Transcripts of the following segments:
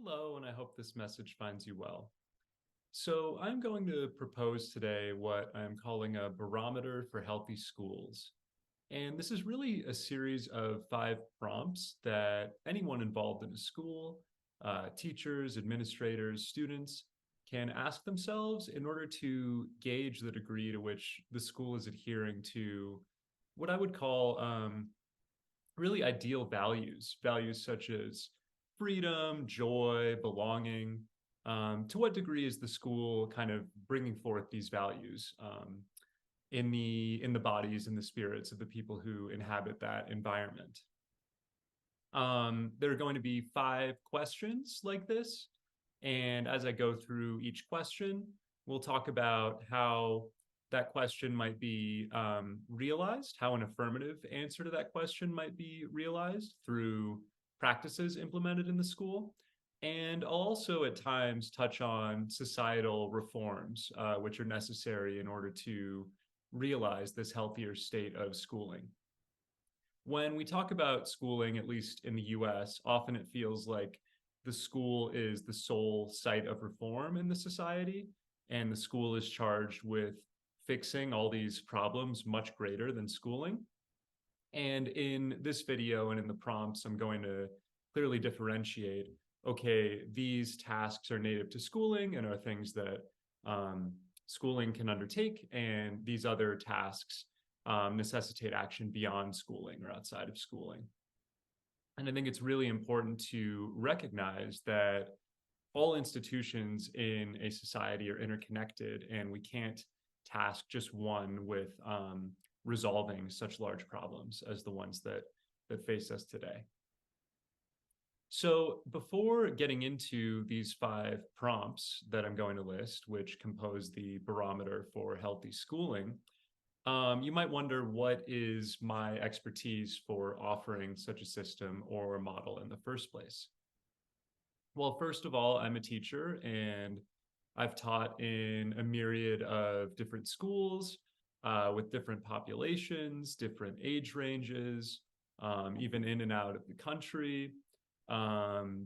Hello, and I hope this message finds you well. So, I'm going to propose today what I'm calling a barometer for healthy schools. And this is really a series of 5 prompts that anyone involved in a school, teachers, administrators, students, can ask themselves in order to gauge the degree to which the school is adhering to what I would call really ideal values, values such as freedom, joy, belonging. To what degree is the school kind of bringing forth these values in the bodies and the spirits of the people who inhabit that environment? There are going to be 5 questions like this, and as I go through each question, we'll talk about how that question might be realized, how an affirmative answer to that question might be realized through practices implemented in the school. And I'll also at times touch on societal reforms, which are necessary in order to realize this healthier state of schooling. When we talk about schooling, at least in the US, often it feels like the school is the sole site of reform in the society, and the school is charged with fixing all these problems much greater than schooling. And in this video and in the prompts, I'm going to clearly differentiate, okay, these tasks are native to schooling and are things that schooling can undertake, and these other tasks necessitate action beyond schooling or outside of schooling. And I think it's really important to recognize that all institutions in a society are interconnected, and we can't task just one with resolving such large problems as the ones that face us today. So before getting into these 5 prompts that I'm going to list, which compose the barometer for healthy schooling, you might wonder, what is my expertise for offering such a system or model in the first place? Well, first of all, I'm a teacher, and I've taught in a myriad of different schools with different populations, different age ranges, even in and out of the country,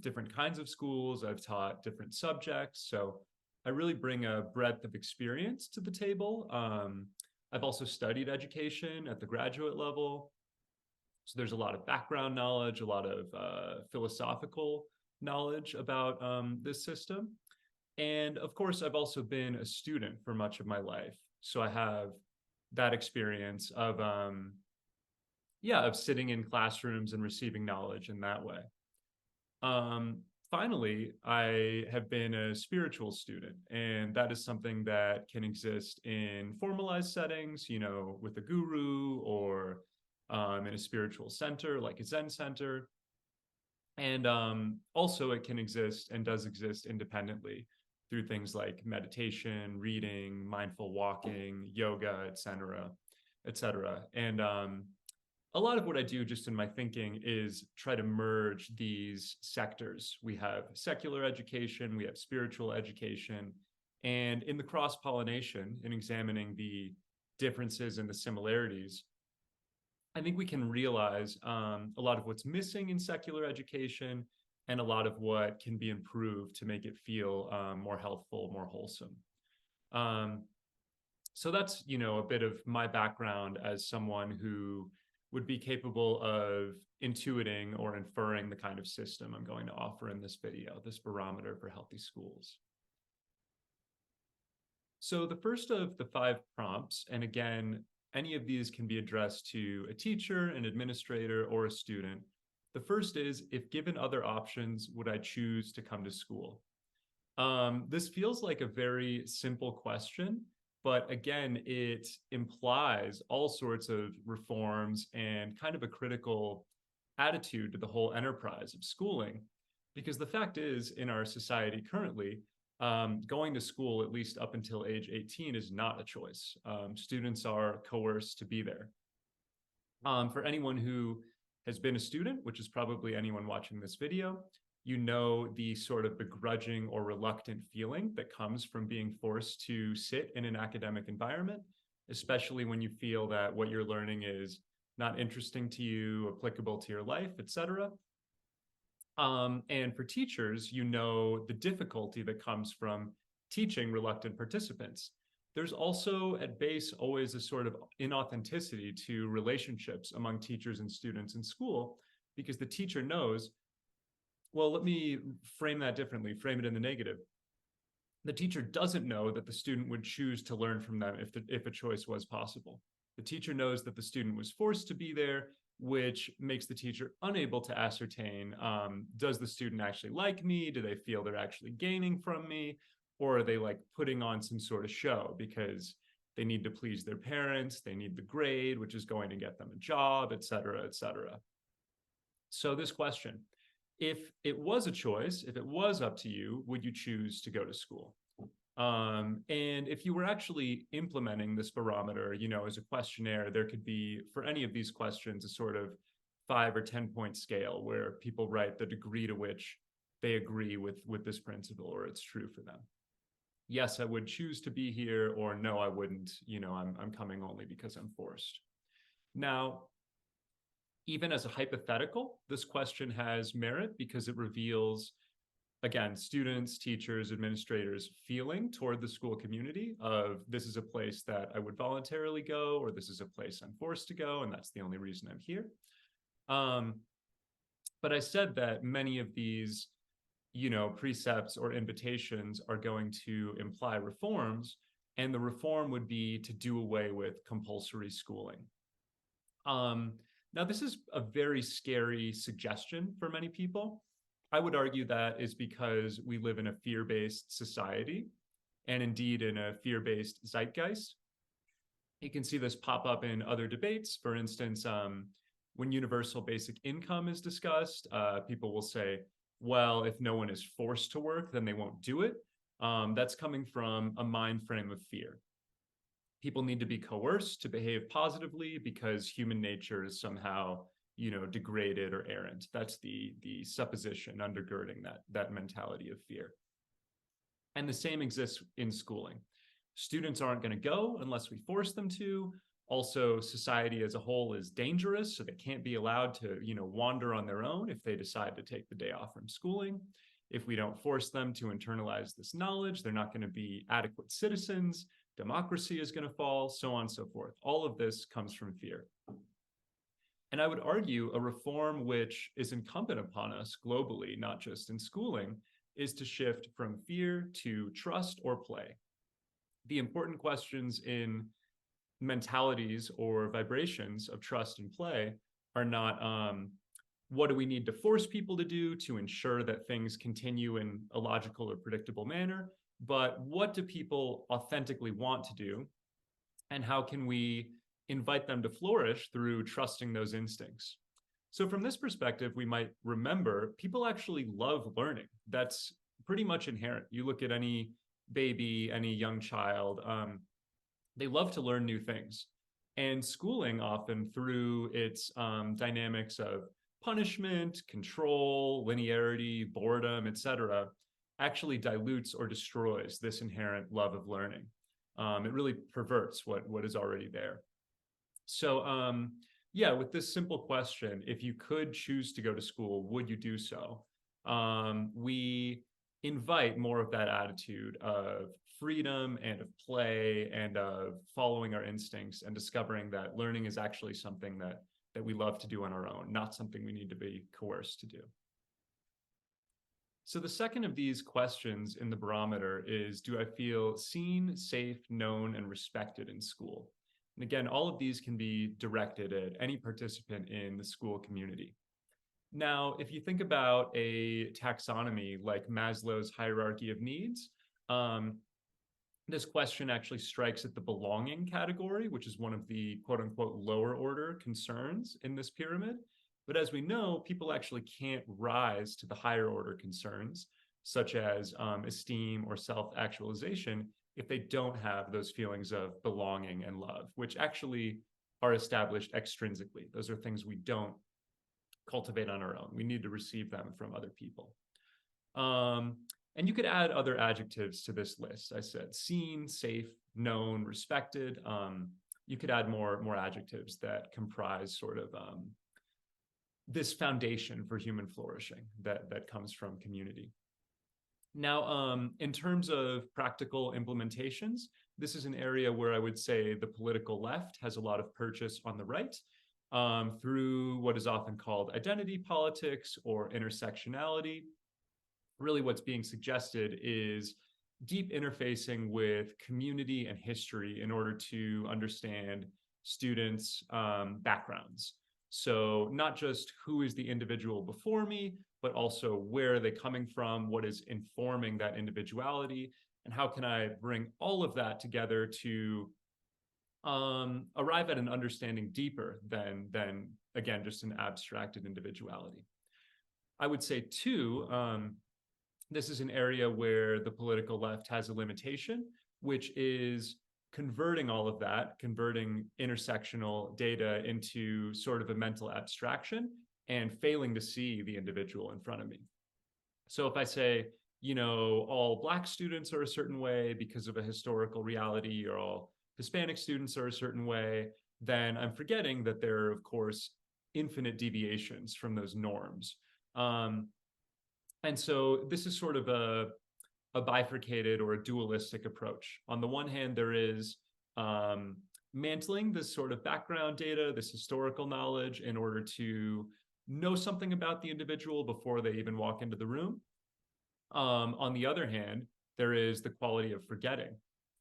different kinds of schools. I've taught different subjects. So I really bring a breadth of experience to the table. I've also studied education at the graduate level. So there's a lot of background knowledge, a lot of philosophical knowledge about this system. And of course, I've also been a student for much of my life. So I have that experience of, of sitting in classrooms and receiving knowledge in that way. Um, Finally, I have been a spiritual student, and that is something that can exist in formalized settings, with a guru or in a spiritual center like a Zen center. And also, it can exist and does exist independently through things like meditation, reading, mindful walking, yoga, etc., etc. And a lot of what I do just in my thinking is try to merge these sectors. We have secular education, we have spiritual education, and in the cross pollination, in examining the differences and the similarities, I think we can realize a lot of what's missing in secular education and a lot of what can be improved to make it feel more healthful, more wholesome. Um, so that's, a bit of my background as someone who would be capable of intuiting or inferring the kind of system I'm going to offer in this video, this barometer for healthy schools. So the first of the 5 prompts, and again, any of these can be addressed to a teacher, an administrator, or a student. The first is, if given other options, would I choose to come to school? This feels like a very simple question, but again, it implies all sorts of reforms and kind of a critical attitude to the whole enterprise of schooling. Because the fact is, in our society currently, going to school, at least up until age 18, is not a choice. Students are coerced to be there. For anyone who has been a student, which is probably anyone watching this video, the sort of begrudging or reluctant feeling that comes from being forced to sit in an academic environment, especially when you feel that what you're learning is not interesting to you, applicable to your life, etc. And for teachers, you know the difficulty that comes from teaching reluctant participants. There's also at base always a sort of inauthenticity to relationships among teachers and students in school, because the teacher knows, well, let me frame that differently, frame it in the negative. The teacher doesn't know that the student would choose to learn from them if a choice was possible. The teacher knows that the student was forced to be there, which makes the teacher unable to ascertain, does the student actually like me? Do they feel they're actually gaining from me? Or are they like putting on some sort of show because they need to please their parents, they need the grade, which is going to get them a job, et cetera, et cetera. So this question, if it was a choice, if it was up to you, would you choose to go to school? And if you were actually implementing this barometer, as a questionnaire, there could be, for any of these questions, a sort of 5 or 10 point scale where people write the degree to which they agree with this principle, or it's true for them. Yes, I would choose to be here, or no, I wouldn't. I'm coming only because I'm forced. Now, even as a hypothetical, this question has merit because it reveals, again, students, teachers, administrators feeling toward the school community of this is a place that I would voluntarily go, or this is a place I'm forced to go, and that's the only reason I'm here. But I said that many of these, precepts or invitations are going to imply reforms, and the reform would be to do away with compulsory schooling. Now, this is a very scary suggestion for many people. I would argue that is because we live in a fear-based society, and indeed in a fear-based zeitgeist. You can see this pop up in other debates. For instance, when universal basic income is discussed, people will say, well, if no one is forced to work, then they won't do it. That's coming from a mind frame of fear. People need to be coerced to behave positively because human nature is somehow, degraded or errant. That's the supposition undergirding that mentality of fear. And the same exists in schooling. Students aren't going to go unless we force them to. Also, society as a whole is dangerous, so they can't be allowed to, wander on their own if they decide to take the day off from schooling. If we don't force them to internalize this knowledge, they're not going to be adequate citizens. Democracy is going to fall, so on and so forth. All of this comes from fear. And I would argue a reform which is incumbent upon us globally, not just in schooling, is to shift from fear to trust or play. The important questions in mentalities or vibrations of trust and play are not what do we need to force people to do to ensure that things continue in a logical or predictable manner, but what do people authentically want to do, and how can we invite them to flourish through trusting those instincts? So from this perspective, we might remember people actually love learning. That's pretty much inherent. You look at any baby, any young child, they love to learn new things. And schooling often, through its dynamics of punishment, control, linearity, boredom, etc., actually dilutes or destroys this inherent love of learning. It really perverts what is already there. So yeah, with this simple question, if you could choose to go to school, would you do so? We invite more of that attitude of freedom and of play and of following our instincts and discovering that learning is actually something that we love to do on our own, not something we need to be coerced to do. So the second of these questions in the barometer is, do I feel seen, safe, known, and respected in school? And again, all of these can be directed at any participant in the school community. Now, if you think about a taxonomy like Maslow's hierarchy of needs, this question actually strikes at the belonging category, which is one of the quote unquote lower order concerns in this pyramid. But as we know, people actually can't rise to the higher order concerns, such as esteem or self-actualization, if they don't have those feelings of belonging and love, which actually are established extrinsically. Those are things we don't cultivate on our own. We need to receive them from other people. And you could add other adjectives to this list. I said seen, safe, known, respected. You could add more adjectives that comprise sort of this foundation for human flourishing that comes from community. Now, in terms of practical implementations, this is an area where I would say the political left has a lot of purchase on the right, through what is often called identity politics or intersectionality. Really, what's being suggested is deep interfacing with community and history in order to understand students' backgrounds. So not just who is the individual before me, but also where are they coming from, what is informing that individuality, and how can I bring all of that together to arrive at an understanding deeper than again just an abstracted individuality. I would say too, this is an area where the political left has a limitation, which is converting all of that, converting intersectional data into sort of a mental abstraction and failing to see the individual in front of me. So if I say, all Black students are a certain way because of a historical reality, or all Hispanic students are a certain way, then I'm forgetting that there are, of course, infinite deviations from those norms. And so this is sort of a bifurcated or a dualistic approach. On the one hand, there is mantling this sort of background data, this historical knowledge in order to know something about the individual before they even walk into the room. On the other hand, there is the quality of forgetting.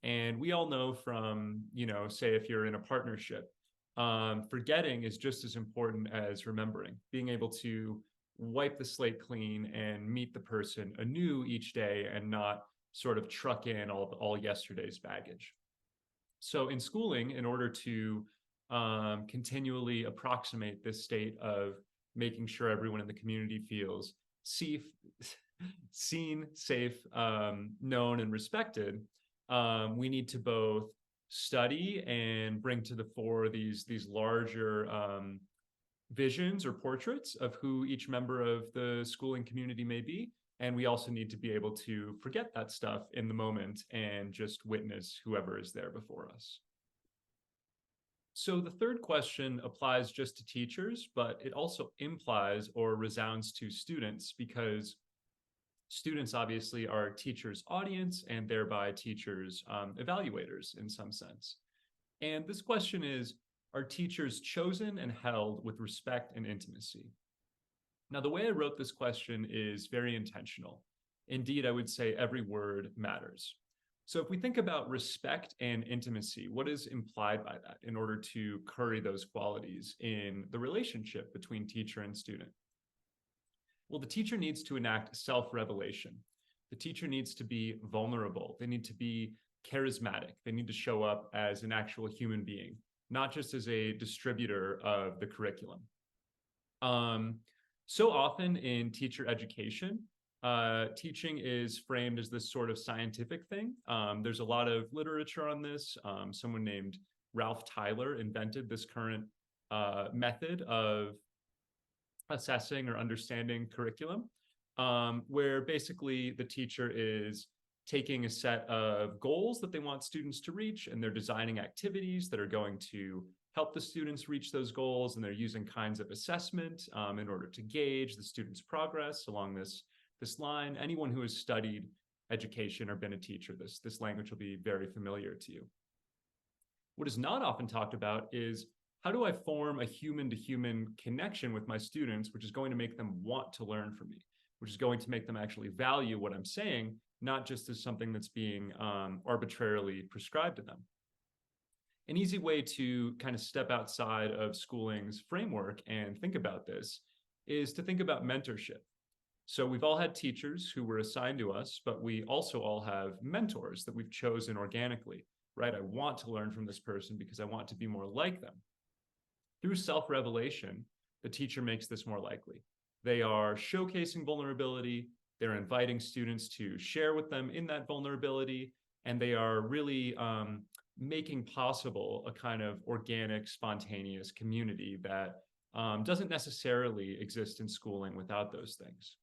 And we all know from, say if you're in a partnership, forgetting is just as important as remembering. Being able to wipe the slate clean and meet the person anew each day and not sort of truck in all yesterday's baggage. So in schooling, in order to continually approximate this state of making sure everyone in the community feels seen, safe, known, and respected, we need to both study and bring to the fore these larger visions or portraits of who each member of the schooling community may be. And we also need to be able to forget that stuff in the moment and just witness whoever is there before us. So the third question applies just to teachers, but it also implies or resounds to students, because students obviously are teachers' audience and thereby teachers' evaluators in some sense. And this question is, are teachers chosen and held with respect and intimacy? Now, the way I wrote this question is very intentional. Indeed, I would say every word matters. So if we think about respect and intimacy, what is implied by that in order to curry those qualities in the relationship between teacher and student? Well, the teacher needs to enact self-revelation. The teacher needs to be vulnerable. They need to be charismatic. They need to show up as an actual human being, not just as a distributor of the curriculum. So often in teacher education, teaching is framed as this sort of scientific thing. There's a lot of literature on this. Someone named Ralph Tyler invented this current method of assessing or understanding curriculum, where basically the teacher is taking a set of goals that they want students to reach, and they're designing activities that are going to help the students reach those goals, and they're using kinds of assessment in order to gauge the student's progress along this line. Anyone who has studied education or been a teacher, this language will be very familiar to you. What is not often talked about is, how do I form a human-to-human connection with my students, which is going to make them want to learn from me, which is going to make them actually value what I'm saying, not just as something that's being arbitrarily prescribed to them. An easy way to kind of step outside of schooling's framework and think about this is to think about mentorship. So we've all had teachers who were assigned to us, but we also all have mentors that we've chosen organically, right? I want to learn from this person because I want to be more like them. Through self-revelation, the teacher makes this more likely. They are showcasing vulnerability, they're inviting students to share with them in that vulnerability, and they are really making possible a kind of organic, spontaneous community that doesn't necessarily exist in schooling without those things.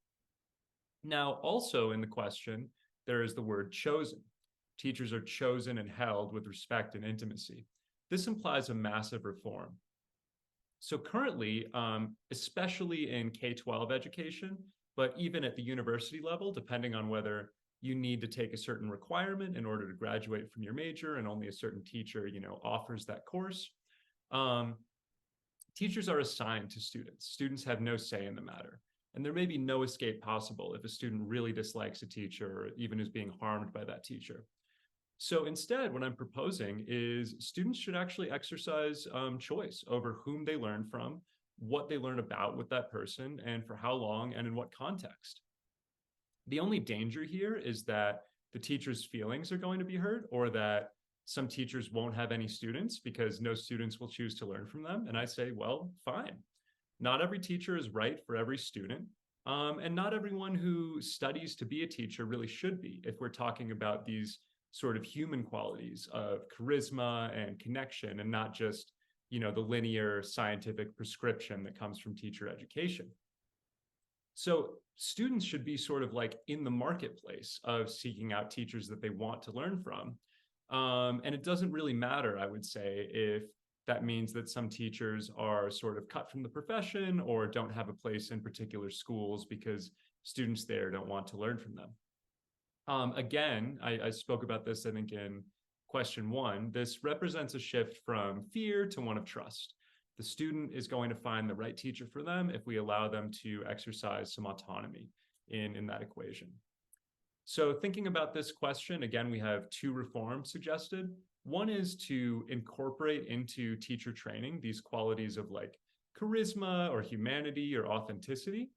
Now, also in the question, there is the word chosen. Teachers are chosen and held with respect and intimacy. This implies a massive reform. So currently, especially in K-12 education, but even at the university level, depending on whether you need to take a certain requirement in order to graduate from your major and only a certain teacher, offers that course, um, teachers are assigned to students. Students have no say in the matter. And there may be no escape possible if a student really dislikes a teacher or even is being harmed by that teacher. So instead, what I'm proposing is students should actually exercise choice over whom they learn from, what they learn about with that person, and for how long and in what context. The only danger here is that the teacher's feelings are going to be hurt, or that some teachers won't have any students because no students will choose to learn from them. And I say, well, fine. Not every teacher is right for every student. And not everyone who studies to be a teacher really should be, if we're talking about these sort of human qualities of charisma and connection, and not just, the linear scientific prescription that comes from teacher education. So students should be sort of like in the marketplace of seeking out teachers that they want to learn from. And it doesn't really matter, I would say, if that means that some teachers are sort of cut from the profession or don't have a place in particular schools because students there don't want to learn from them. Again, I spoke about this, I think, in question 1. This represents a shift from fear to one of trust. The student is going to find the right teacher for them if we allow them to exercise some autonomy in that equation. So thinking about this question, again, we have 2 reforms suggested. One is to incorporate into teacher training these qualities of like charisma or humanity or authenticity,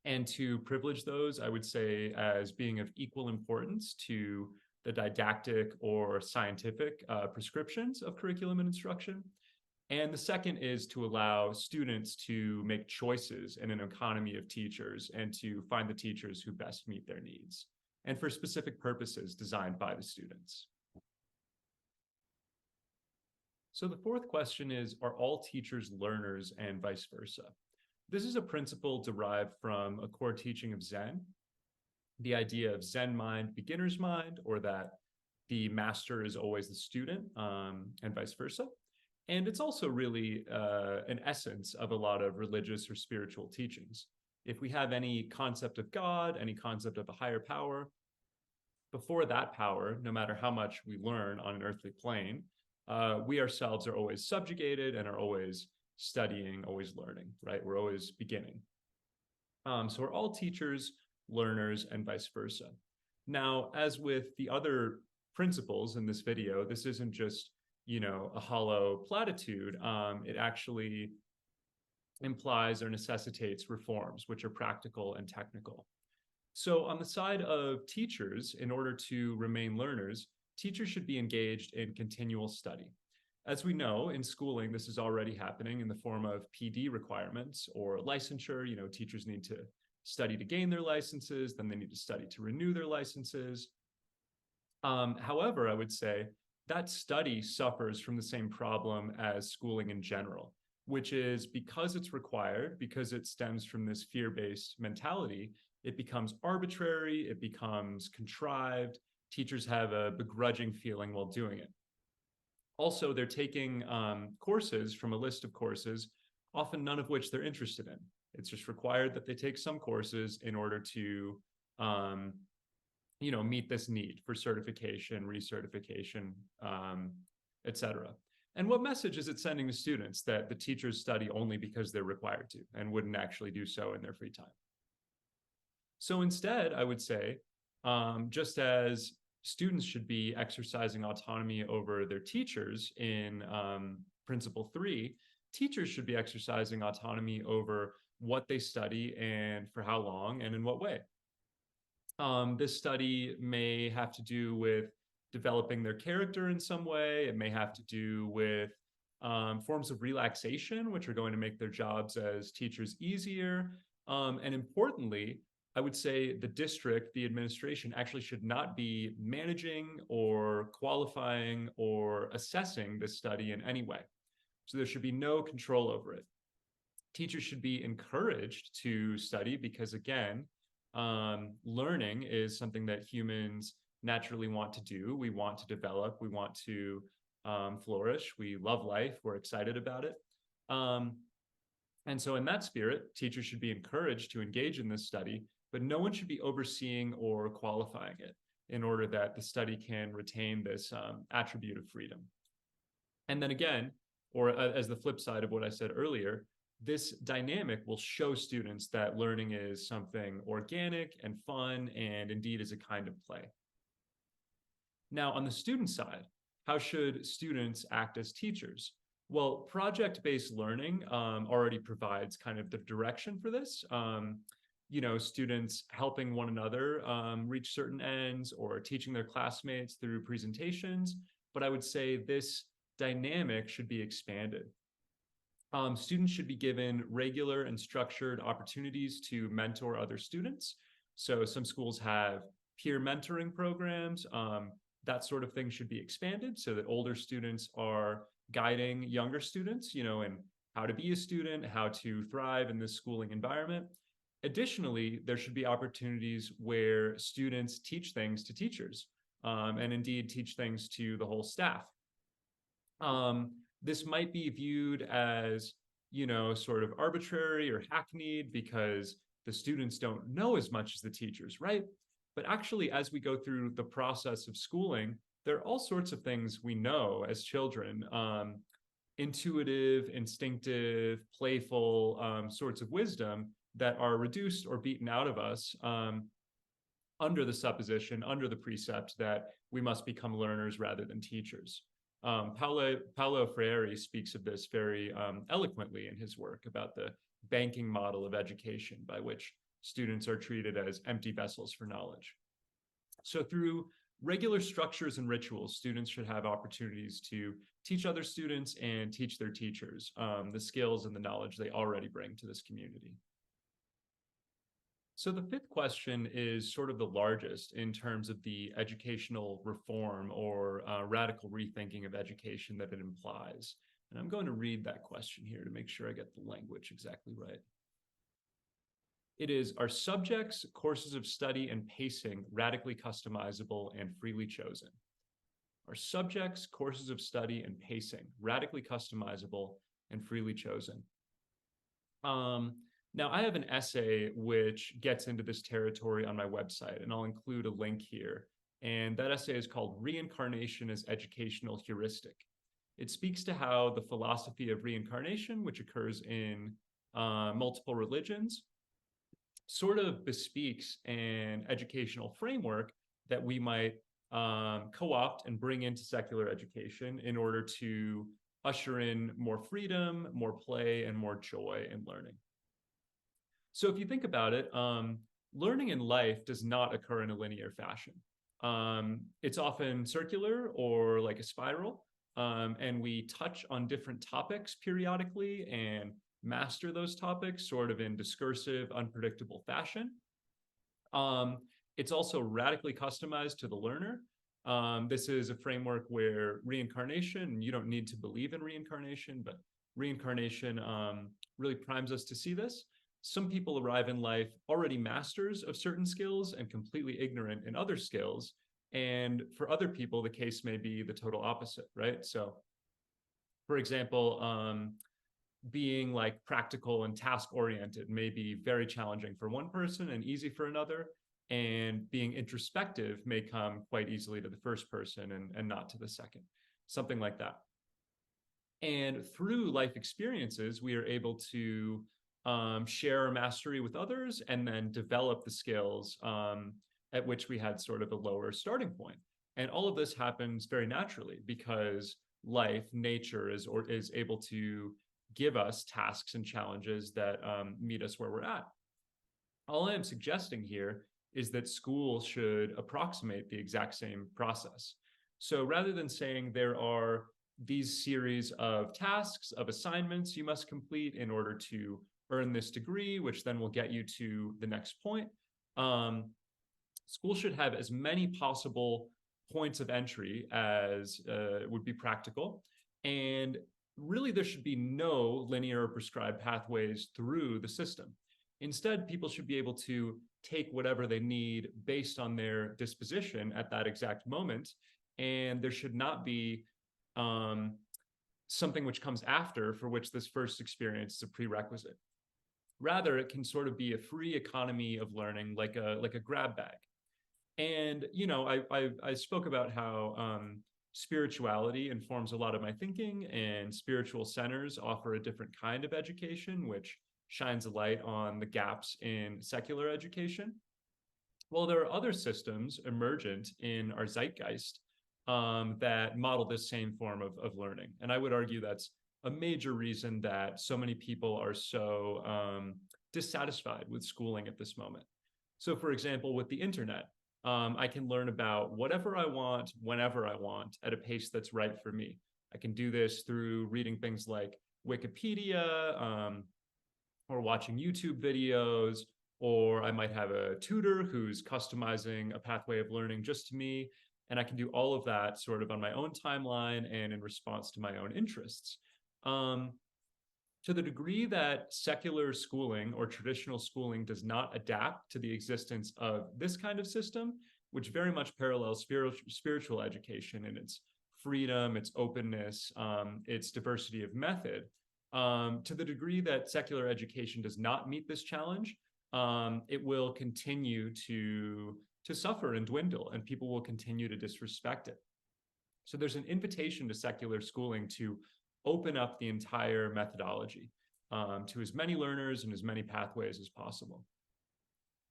and to privilege those, I would say, as being of equal importance to the didactic or scientific prescriptions of curriculum and instruction. And the second is to allow students to make choices in an economy of teachers and to find the teachers who best meet their needs, and for specific purposes designed by the students. So the 4th question is, are all teachers learners and vice versa? This is a principle derived from a core teaching of Zen, the idea of Zen mind, beginner's mind, or that the master is always the student, and vice versa. And it's also really an essence of a lot of religious or spiritual teachings. If we have any concept of God, any concept of a higher power, before that power, no matter how much we learn on an earthly plane, we ourselves are always subjugated and are always studying, always learning, right? We're always beginning. So we're all teachers, learners, and vice versa. Now, as with the other principles in this video, this isn't just, a hollow platitude. It actually implies or necessitates reforms, which are practical and technical. So on the side of teachers, in order to remain learners, teachers should be engaged in continual study. As we know, in schooling, this is already happening in the form of PD requirements or licensure. Teachers need to study to gain their licenses, then they need to study to renew their licenses. However, I would say that study suffers from the same problem as schooling in general, which is because it's required, because it stems from this fear-based mentality, it becomes arbitrary, it becomes contrived. Teachers have a begrudging feeling while doing it. Also, they're taking courses from a list of courses, often none of which they're interested in. It's just required that they take some courses in order to meet this need for certification, recertification, etc. And what message is it sending to students that the teachers study only because they're required to and wouldn't actually do so in their free time? So instead, I would say, just as students should be exercising autonomy over their teachers in Principle 3, teachers should be exercising autonomy over what they study and for how long and in what way. This study may have to do with developing their character in some way. It may have to do with forms of relaxation, which are going to make their jobs as teachers easier. And importantly, I would say the district, the administration, actually should not be managing or qualifying or assessing this study in any way. So there should be no control over it. Teachers should be encouraged to study because, again, learning is something that humans naturally want to do. We want to develop. We want to flourish. We love life. We're excited about it. Um, and so in that spirit, teachers should be encouraged to engage in this study, but no one should be overseeing or qualifying it in order that the study can retain this attribute of freedom. And then again, or as the flip side of what I said earlier, this dynamic will show students that learning is something organic and fun and indeed is a kind of play. Now, on the student side, how should students act as teachers? Well, project-based learning already provides kind of the direction for this. Students helping one another reach certain ends or teaching their classmates through presentations. But I would say this dynamic should be expanded. Students should be given regular and structured opportunities to mentor other students. So some schools have peer mentoring programs. That sort of thing should be expanded so that older students are guiding younger students, in how to be a student, how to thrive in this schooling environment. Additionally, there should be opportunities where students teach things to teachers, and indeed teach things to the whole staff. This might be viewed as, sort of arbitrary or hackneyed because the students don't know as much as the teachers, right? But actually, as we go through the process of schooling, there are all sorts of things we know as children, intuitive, instinctive, playful sorts of wisdom that are reduced or beaten out of us under the supposition, under the precept that we must become learners rather than teachers. Paulo Freire speaks of this very eloquently in his work about the banking model of education, by which students are treated as empty vessels for knowledge. So through regular structures and rituals, students should have opportunities to teach other students and teach their teachers the skills and the knowledge they already bring to this community. So the fifth question is sort of the largest in terms of the educational reform or radical rethinking of education that it implies. And I'm going to read that question here to make sure I get the language exactly right. It is, are subjects, courses of study, and pacing radically customizable and freely chosen? Are subjects, courses of study, and pacing radically customizable and freely chosen? Now, I have an essay which gets into this territory on my website, and I'll include a link here. And that essay is called Reincarnation as Educational Heuristic. It speaks to how the philosophy of reincarnation, which occurs in multiple religions, sort of bespeaks an educational framework that we might co-opt and bring into secular education in order to usher in more freedom, more play, and more joy in learning. So if you think about it, learning in life does not occur in a linear fashion. It's often circular or like a spiral, and we touch on different topics periodically and master those topics sort of in discursive, unpredictable fashion. It's also radically customized to the learner. This is a framework where reincarnation, you don't need to believe in reincarnation, but reincarnation really primes us to see this. Some people arrive in life already masters of certain skills and completely ignorant in other skills. And for other people, the case may be the total opposite, right? So, for example, being like practical and task oriented may be very challenging for one person and easy for another. And being introspective may come quite easily to the first person and not to the second, something like that. And through life experiences, we are able to share our mastery with others and then develop the skills at which we had sort of a lower starting point. And all of this happens very naturally because life, nature is able to give us tasks and challenges that meet us where we're at. All I am suggesting here is that schools should approximate the exact same process. So rather than saying there are these series of tasks, of assignments you must complete in order to earn this degree, which then will get you to the next point, schools should have as many possible points of entry as would be practical. And really, there should be no linear or prescribed pathways through the system. Instead, people should be able to take whatever they need based on their disposition at that exact moment. And there should not be something which comes after, for which this first experience is a prerequisite. Rather, it can sort of be a free economy of learning, like a grab bag. And I spoke about how spirituality informs a lot of my thinking, and spiritual centers offer a different kind of education, which shines a light on the gaps in secular education. Well, there are other systems emergent in our zeitgeist that model this same form of learning. And I would argue that's a major reason that so many people are so dissatisfied with schooling at this moment. So, for example, with the internet, I can learn about whatever I want, whenever I want, at a pace that's right for me. I can do this through reading things like Wikipedia, or watching YouTube videos, or I might have a tutor who's customizing a pathway of learning just to me. And I can do all of that sort of on my own timeline and in response to my own interests. Um, to the degree that secular schooling or traditional schooling does not adapt to the existence of this kind of system, which very much parallels spiritual education in its freedom, its openness, its diversity of method, to the degree that secular education does not meet this challenge, it will continue to suffer and dwindle, and people will continue to disrespect it. So there's an invitation to secular schooling to open up the entire methodology to as many learners and as many pathways as possible.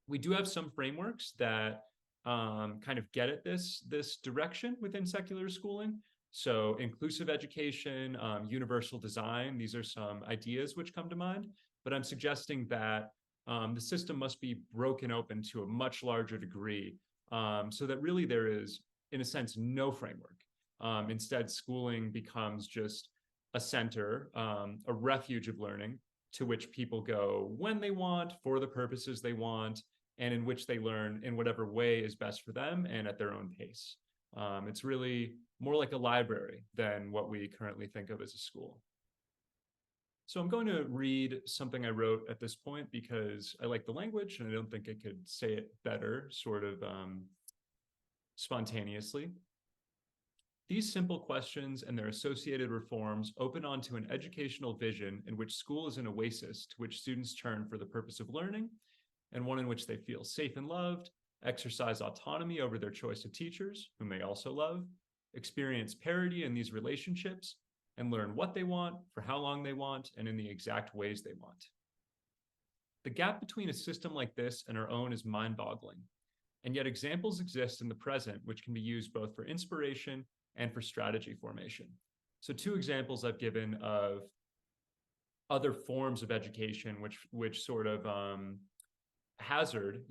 We do have some frameworks that kind of get at this direction within secular schooling. So inclusive education, universal design, these are some ideas which come to mind, but I'm suggesting that the system must be broken open to a much larger degree so that really there is, in a sense, no framework. Instead, schooling becomes just a center, a refuge of learning to which people go when they want, for the purposes they want, and in which they learn in whatever way is best for them and at their own pace. It's really more like a library than what we currently think of as a school. So I'm going to read something I wrote at this point because I like the language and I don't think I could say it better, sort of spontaneously. These simple questions and their associated reforms open onto an educational vision in which school is an oasis to which students turn for the purpose of learning, and one in which they feel safe and loved, exercise autonomy over their choice of teachers, whom they also love, experience parity in these relationships, and learn what they want, for how long they want, and in the exact ways they want. The gap between a system like this and our own is mind-boggling, and yet examples exist in the present which can be used both for inspiration and for strategy formation. So 2 examples I've given of other forms of education which sort of hazard,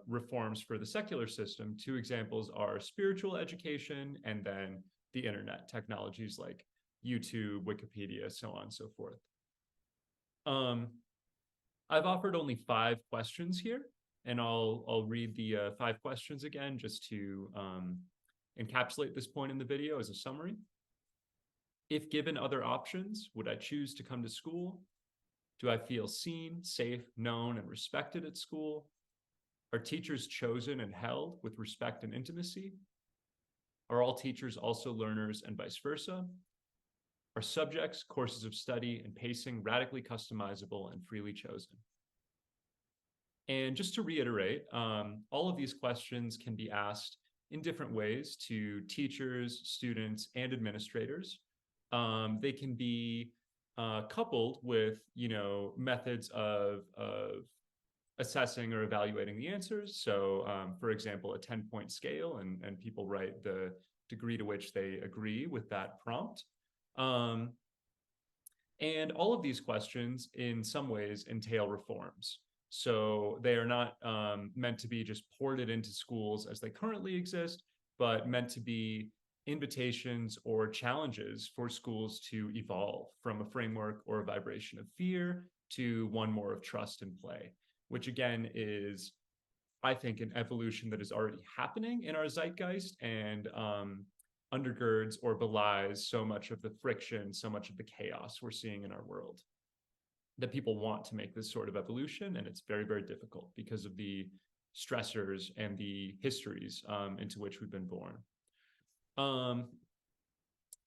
reforms for the secular system. 2 examples are spiritual education and then the internet, technologies like YouTube, Wikipedia, so on and so forth. I've offered only 5 questions here, and I'll read the 5 questions again just to encapsulate this point in the video as a summary. If given other options, would I choose to come to school? Do I feel seen, safe, known, and respected at school? Are teachers chosen and held with respect and intimacy? Are all teachers also learners and vice versa? Are subjects, courses of study, and pacing radically customizable and freely chosen? And just to reiterate, all of these questions can be asked in different ways to teachers, students, and administrators. They can be coupled with, methods of assessing or evaluating the answers. So, for example, a 10-point scale, and people write the degree to which they agree with that prompt. And all of these questions, in some ways, entail reforms. So they are not meant to be just ported into schools as they currently exist, but meant to be invitations or challenges for schools to evolve from a framework or a vibration of fear to one more of trust and play, which again is, I think, an evolution that is already happening in our zeitgeist and undergirds or belies so much of the friction, so much of the chaos we're seeing in our world. That people want to make this sort of evolution, and it's very, very difficult because of the stressors and the histories into which we've been born.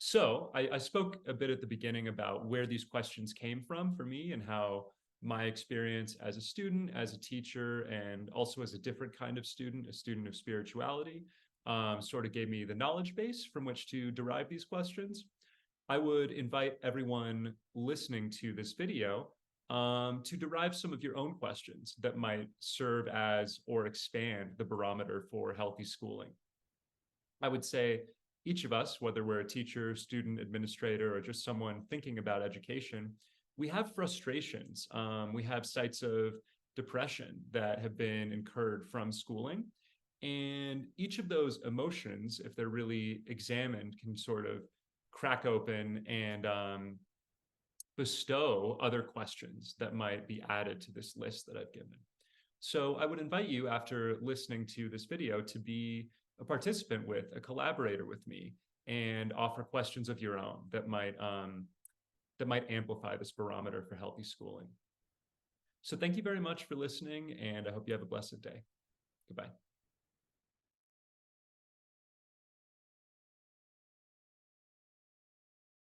So I spoke a bit at the beginning about where these questions came from for me and how my experience as a student, as a teacher, and also as a different kind of student, a student of spirituality, sort of gave me the knowledge base from which to derive these questions. I would invite everyone listening to this video to derive some of your own questions that might serve as or expand the barometer for healthy schooling. I would say each of us, whether we're a teacher, student, administrator, or just someone thinking about education, we have frustrations. We have sites of depression that have been incurred from schooling. And each of those emotions, if they're really examined, can sort of crack open and bestow other questions that might be added to this list that I've given. So I would invite you, after listening to this video, to be a participant with, a collaborator with me, and offer questions of your own that might amplify this barometer for healthy schooling. So thank you very much for listening, and I hope you have a blessed day. Goodbye.